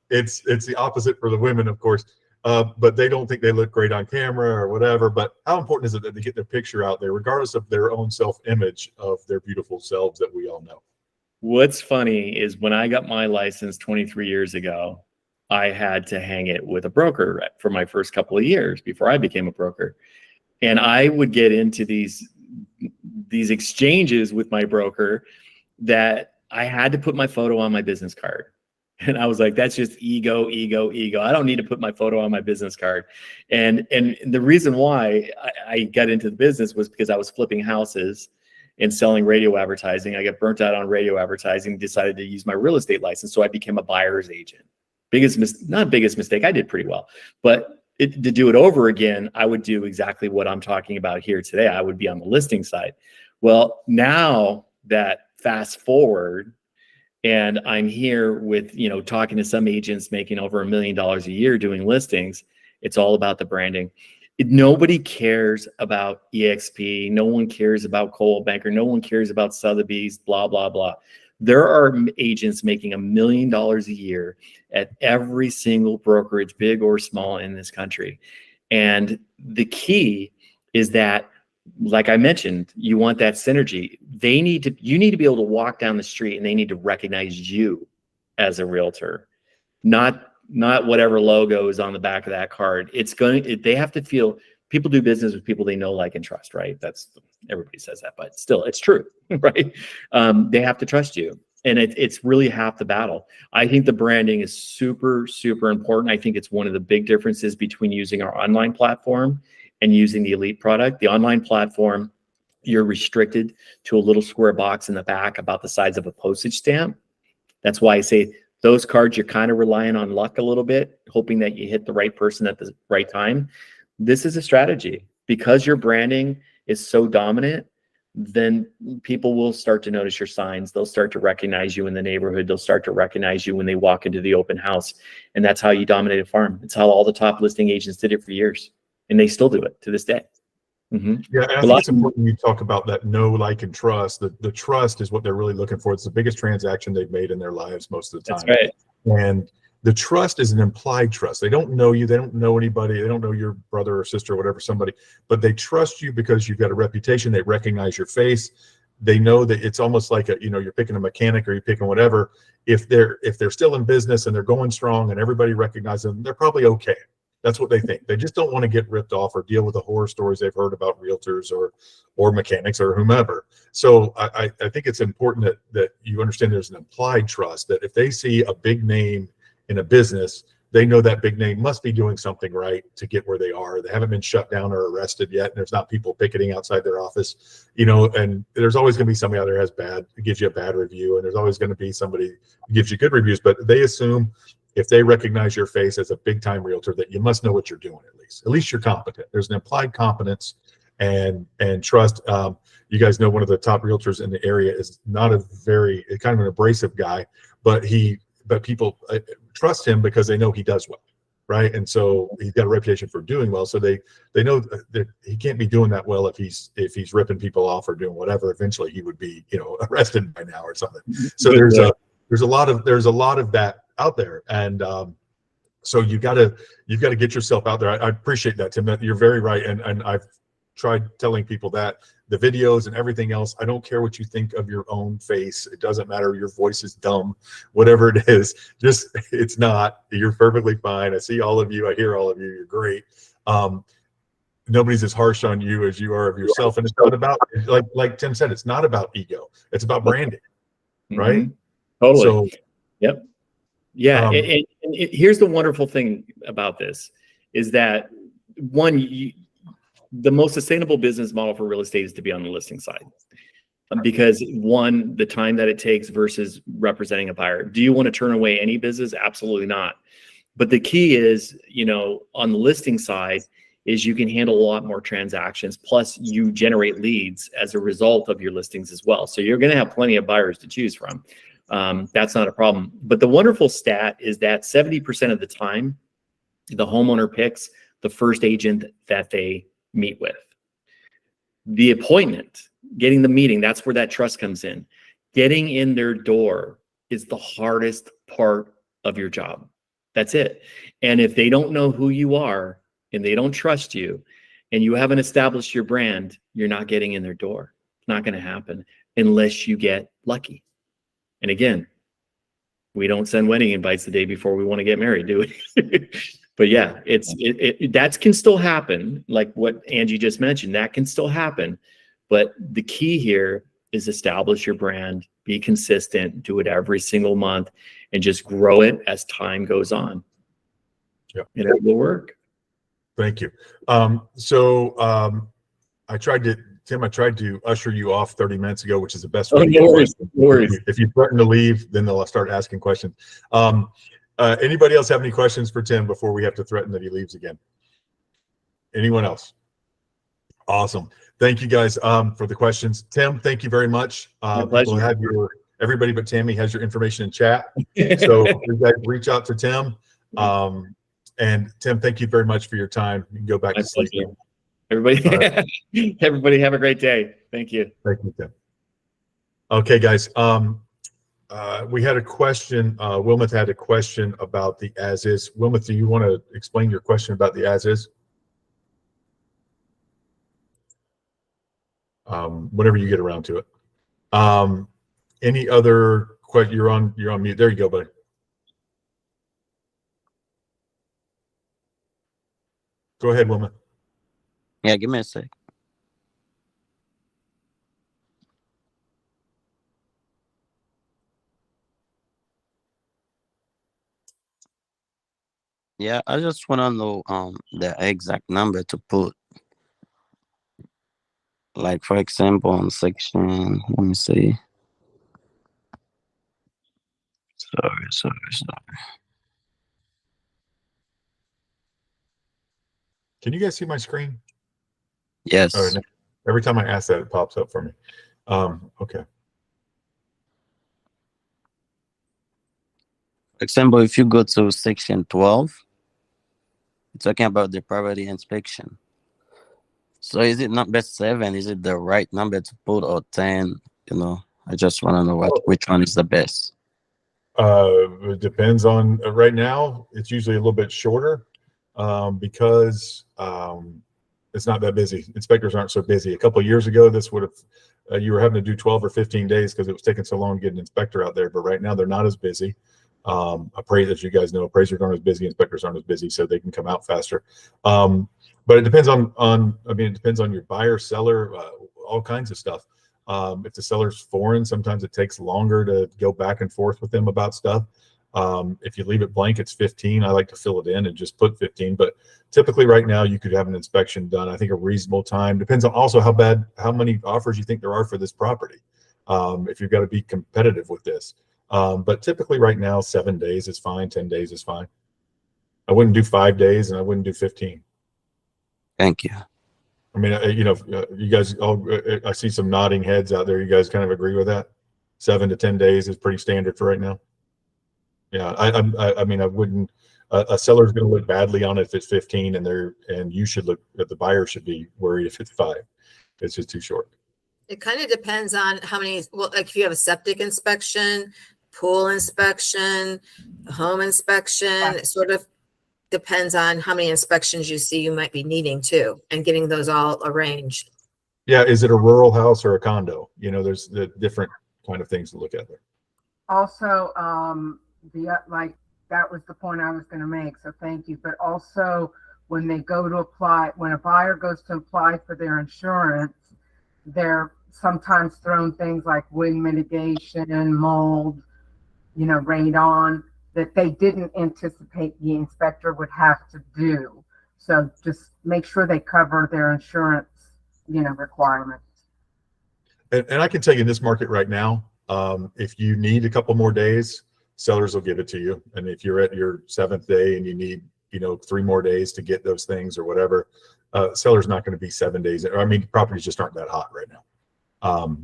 It's the opposite for the women, of course. But they don't think they look great on camera or whatever. But how important is it that they get their picture out there, regardless of their own self-image of their beautiful selves that we all know? What's funny is when I got my license 23 years ago, I had to hang it with a broker for my first couple of years before I became a broker. And I would get into these exchanges with my broker that I had to put my photo on my business card. And I was like, that's just ego. I don't need to put my photo on my business card. And the reason why I got into the business was because I was flipping houses and selling radio advertising. I got burnt out on radio advertising, decided to use my real estate license. So I became a buyer's agent. Not biggest mistake. I did pretty well, but to do it over again, I would do exactly what I'm talking about here today. I would be on the listing side. Well, now that fast forward, and I'm here with, talking to some agents making over $1 million a year doing listings. It's all about the branding. Nobody cares about EXP. No one cares about Coldwell Banker. No one cares about Sotheby's, blah, blah, blah. There are agents making $1 million a year at every single brokerage, big or small, in this country. And the key is that, like I mentioned, you want that synergy. You need to be able to walk down the street and they need to recognize you as a realtor, not whatever logo is on the back of that card. They have to feel, people do business with people they know, like, and trust, right? Everybody says that, but still it's true, right? They have to trust you. And it's really half the battle. I think the branding is super, super important. I think it's one of the big differences between using our online platform and using the Elite product. The online platform, you're restricted to a little square box in the back about the size of a postage stamp. That's why I say those cards, you're kind of relying on luck a little bit, hoping that you hit the right person at the right time. This is a strategy. Because your branding is so dominant, then people will start to notice your signs. They'll start to recognize you in the neighborhood. They'll start to recognize you when they walk into the open house. And that's how you dominate a farm. It's how all the top listing agents did it for years. And they still do it to this day. Mm-hmm. Yeah, and I think it's important you talk about that know, like, and trust. The trust is what they're really looking for. It's the biggest transaction they've made in their lives most of the time. That's right. And the trust is an implied trust. They don't know you. They don't know anybody. They don't know your brother or sister or whatever, somebody, but they trust you because you've got a reputation. They recognize your face. They know that it's almost like you're picking a mechanic or you're picking whatever. If they're still in business and they're going strong and everybody recognizes them, they're probably okay. That's what they think. They just don't want to get ripped off or deal with the horror stories they've heard about realtors or mechanics or whomever. So I think it's important that you understand there's an implied trust, that if they see a big name in a business, they know that big name must be doing something right to get where they are. They haven't been shut down or arrested yet, and there's not people picketing outside their office, and there's always going to be somebody out there who gives you a bad review, and there's always going to be somebody who gives you good reviews, but they assume if they recognize your face as a big time realtor, that you must know what you're doing. At least you're competent. There's an implied competence and trust. You guys know one of the top realtors in the area is not a very kind of an abrasive guy, but people trust him because they know he does well, right? And so he's got a reputation for doing well. So they know that he can't be doing that well if he's ripping people off or doing whatever. Eventually, he would be arrested by now or something. So there's a lot of that out there, and so you've got to get yourself out there. I appreciate that, Tim. You're very right, and I've tried telling people that the videos and everything else, I don't care what you think of your own face. It doesn't matter. Your voice is dumb, whatever it is. Just, it's not. You're perfectly fine. I see all of you. I hear all of you. You're great. Nobody's as harsh on you as you are of yourself, and it's not about, like Tim said, it's not about ego. It's about branding, right? Totally. So, yep. Yeah. And here's the wonderful thing about this is that the most sustainable business model for real estate is to be on the listing side, because the time that it takes versus representing a buyer. Do you want to turn away any business? Absolutely not. But the key is, on the listing side is you can handle a lot more transactions. Plus you generate leads as a result of your listings as well. So you're going to have plenty of buyers to choose from. That's not a problem. But the wonderful stat is that 70% of the time, the homeowner picks the first agent that they meet with. The appointment, getting the meeting, that's where that trust comes in. Getting in their door is the hardest part of your job. That's it. And if they don't know who you are and they don't trust you and you haven't established your brand, you're not getting in their door. It's not going to happen unless you get lucky. And again, We don't send wedding invites the day before we want to get married, do we? But yeah, that can still happen. Like what Angie just mentioned, that can still happen. But the key here is establish your brand, be consistent, do it every single month, and just grow it as time goes on. Yep. And it will work. Thank you. I tried to usher you off 30 minutes ago, which is the best way to get No worries. If you threaten to leave, then they'll start asking questions. Anybody else have any questions for Tim before we have to threaten that he leaves again? Anyone else? Awesome. Thank you guys for the questions. Tim, thank you very much. People have everybody but Tammy has your information in chat. So you guys reach out to Tim. And Tim, thank you very much for your time. You can go back to sleep. Everybody have a great day. Thank you. Thank you, Tim. Okay, guys. We had a question. Wilmeth had a question about the as is. Wilmeth, do you want to explain your question about the as is? Whenever you get around to it. Any other question? You're on mute. There you go, buddy. Go ahead, Wilmeth. Yeah, give me a sec. Yeah, I just want to know the exact number to put. Like, for example, on section, let me see. Sorry. Can you guys see my screen? Yes. All right, every time I ask that, it pops up for me. Okay. For example, if you go to section 12, it's talking about the property inspection. So is it number 7? Is it the right number to put, or 10? I just want to know which one is the best. It depends on right now. It's usually a little bit shorter because it's not that busy. Inspectors aren't so busy. A couple of years ago, this would have you were having to do 12 or 15 days because it was taking so long to get an inspector out there. But right now, they're not as busy. As you guys know, appraisers aren't as busy, inspectors aren't as busy, so they can come out faster. But it depends it depends on your buyer, seller, all kinds of stuff. If the seller's foreign, sometimes it takes longer to go back and forth with them about stuff. If you leave it blank, it's 15. I like to fill it in and just put 15. But typically right now you could have an inspection done. I think a reasonable time depends on also how many offers you think there are for this property. If you've got to be competitive with this. But typically right now, 7 days is fine. 10 days is fine. I wouldn't do 5 days and I wouldn't do 15. Thank you. I mean, you guys all, I see some nodding heads out there. You guys kind of agree with that? 7 to 10 days is pretty standard for right now. Yeah, I mean, I wouldn't. A seller's going to look badly on it if it's 15, and you should look. The buyer should be worried if it's 5. It's just too short. It kind of depends on how many. Well, like if you have a septic inspection, pool inspection, home inspection, it sort of depends on how many inspections you see you might be needing too, and getting those all arranged. Yeah, is it a rural house or a condo? There's the different kind of things to look at there. Also, like that was the point I was going to make. So thank you. But also, when they go to apply, when a buyer goes to apply for their insurance, they're sometimes thrown things like wind mitigation, mold, radon, that they didn't anticipate the inspector would have to do. So just make sure they cover their insurance, requirements. And I can tell you in this market right now, if you need a couple more days, sellers will give it to you. And if you're at your 7th day and you need, 3 more days to get those things or whatever, seller's not going to be 7 days. I mean, properties just aren't that hot right now.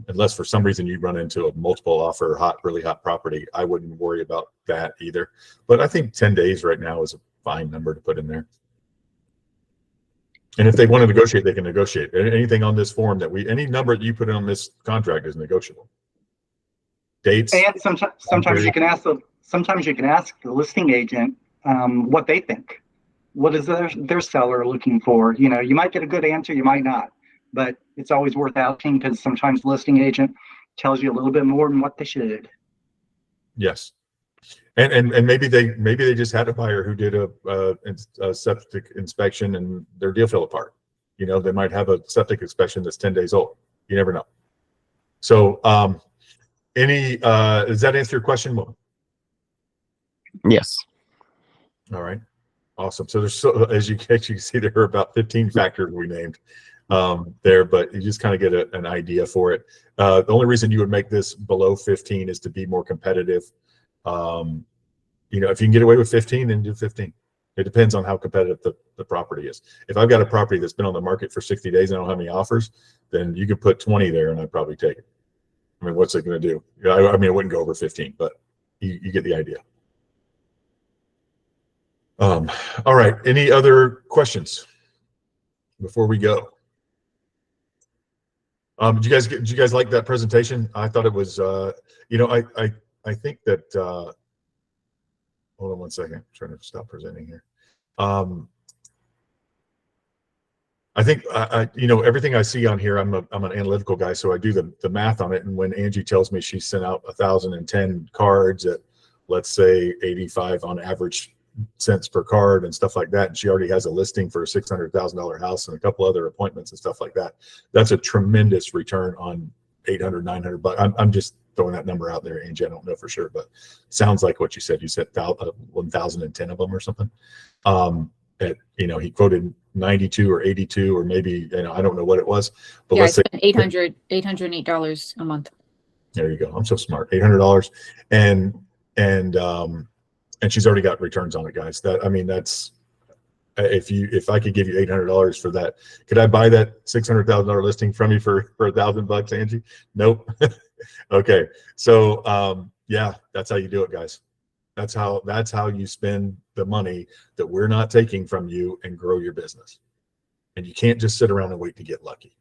Unless for some reason you run into a multiple offer, really hot property, I wouldn't worry about that either. But I think 10 days right now is a fine number to put in there. And if they want to negotiate, they can negotiate. Anything on this form any number that you put in on this contract is negotiable. Dates. And sometimes you can ask the listing agent what they think. What is their seller looking for? You might get a good answer, you might not, but it's always worth asking because sometimes the listing agent tells you a little bit more than what they should. Yes. And maybe they just had a buyer who did a septic inspection and their deal fell apart. You know, they might have a septic inspection that's 10 days old. You never know. So does that answer your question, Mo? Yes. All right. Awesome. So there's, as you can see, there are about 15 factors we named there, but you just kind of get an idea for it. The only reason you would make this below 15 is to be more competitive. You know, if you can get away with 15, then do 15. It depends on how competitive the property is. If I've got a property that's been on the market for 60 days and I don't have any offers, then you could put 20 there and I'd probably take it. I mean, what's it going to do? I mean, it wouldn't go over 15, but you get the idea. All right. Any other questions before we go? Did you guys like that presentation? I thought it was, you know, I think that, hold on one second. I'm trying to stop presenting here. I think you know, everything I see on here, I'm an analytical guy, so I do the math on it. And when Angie tells me she sent out 1,010 cards at, let's say, 85 on average cents per card and stuff like that, and she already has a listing for a $600,000 house and a couple other appointments and stuff like that, that's a tremendous return on 800, 900 bucks. I'm just throwing that number out there, Angie. I don't know for sure, but sounds like what you said. You said 1,010 of them or something. You know, he quoted 92 or 82 or maybe, you know, I don't know what it was, but Yeah, I let's say spent $808 a month. there you go. I'm so smart. $800 and she's already got returns on it, guys. That, I mean, that's, if I could give you $800 for that, could I buy that $600,000 listing from you for $1,000, Angie? Nope. Okay. So, yeah, that's how you do it, guys. That's how you spend the money that we're not taking from you and grow your business. And you can't just sit around and wait to get lucky.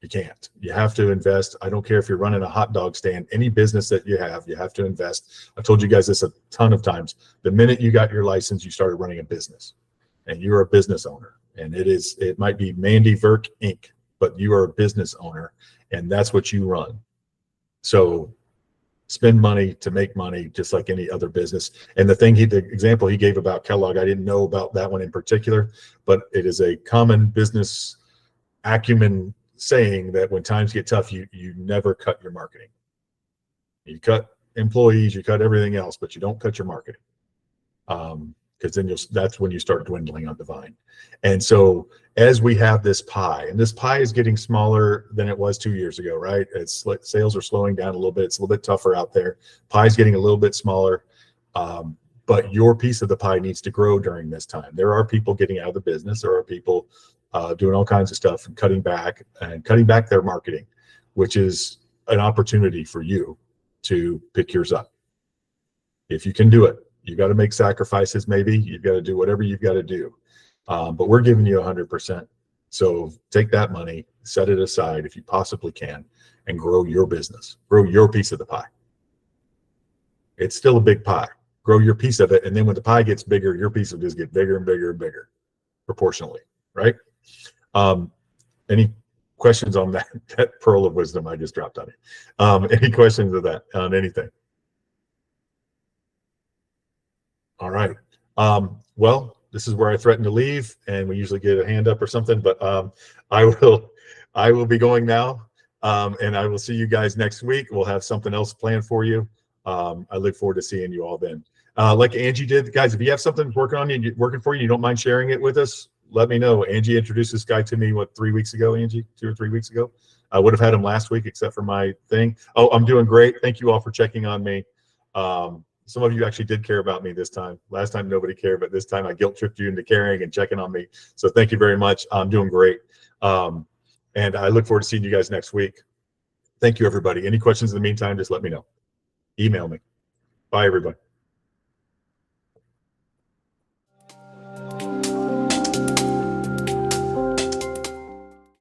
You can't. You have to invest. I don't care if you're running a hot dog stand, any business that you have to invest. I've told you guys this a ton of times. The minute you got your license, you started running a business and you're a business owner. And it might be Mandy Verk Inc., but you are a business owner and that's what you run. So spend money to make money, just like any other business. And the example he gave about Kellogg, I didn't know about that one in particular, but it is a common business acumen saying that when times get tough, you never cut your marketing. You cut employees, you cut everything else, but you don't cut your marketing. Because then that's when you start dwindling on Divine. And so as we have this pie, and this pie is getting smaller than it was 2 years ago, right? Sales are slowing down a little bit. It's a little bit tougher out there. Pie's getting a little bit smaller, but your piece of the pie needs to grow during this time. There are people getting out of the business. There are people doing all kinds of stuff and cutting back their marketing, which is an opportunity for you to pick yours up. If you can do it, you got to make sacrifices. Maybe you've got to do whatever you've got to do. But we're giving you 100%. So take that money, set it aside if you possibly can, and grow your business, grow your piece of the pie. It's still a big pie. Grow your piece of it. And then when the pie gets bigger, your piece will just get bigger and bigger and bigger proportionally, right? Any questions on that pearl of wisdom I just dropped on you? Any questions of that on anything? All right. Well, this is where I threaten to leave, and we usually get a hand up or something, but I will be going now, and I will see you guys next week. We'll have something else planned for you. I look forward to seeing you all then. Like Angie did, guys, if you have something working for you, you don't mind sharing it with us, let me know. Angie introduced this guy to me, 3 weeks ago, Angie? 2 or 3 weeks ago? I would have had him last week, except for my thing. Oh, I'm doing great. Thank you all for checking on me. Some of you actually did care about me this time. Last time, nobody cared, but this time I guilt tripped you into caring and checking on me. So thank you very much. I'm doing great. And I look forward to seeing you guys next week. Thank you, everybody. Any questions in the meantime, just let me know. Email me. Bye, everybody.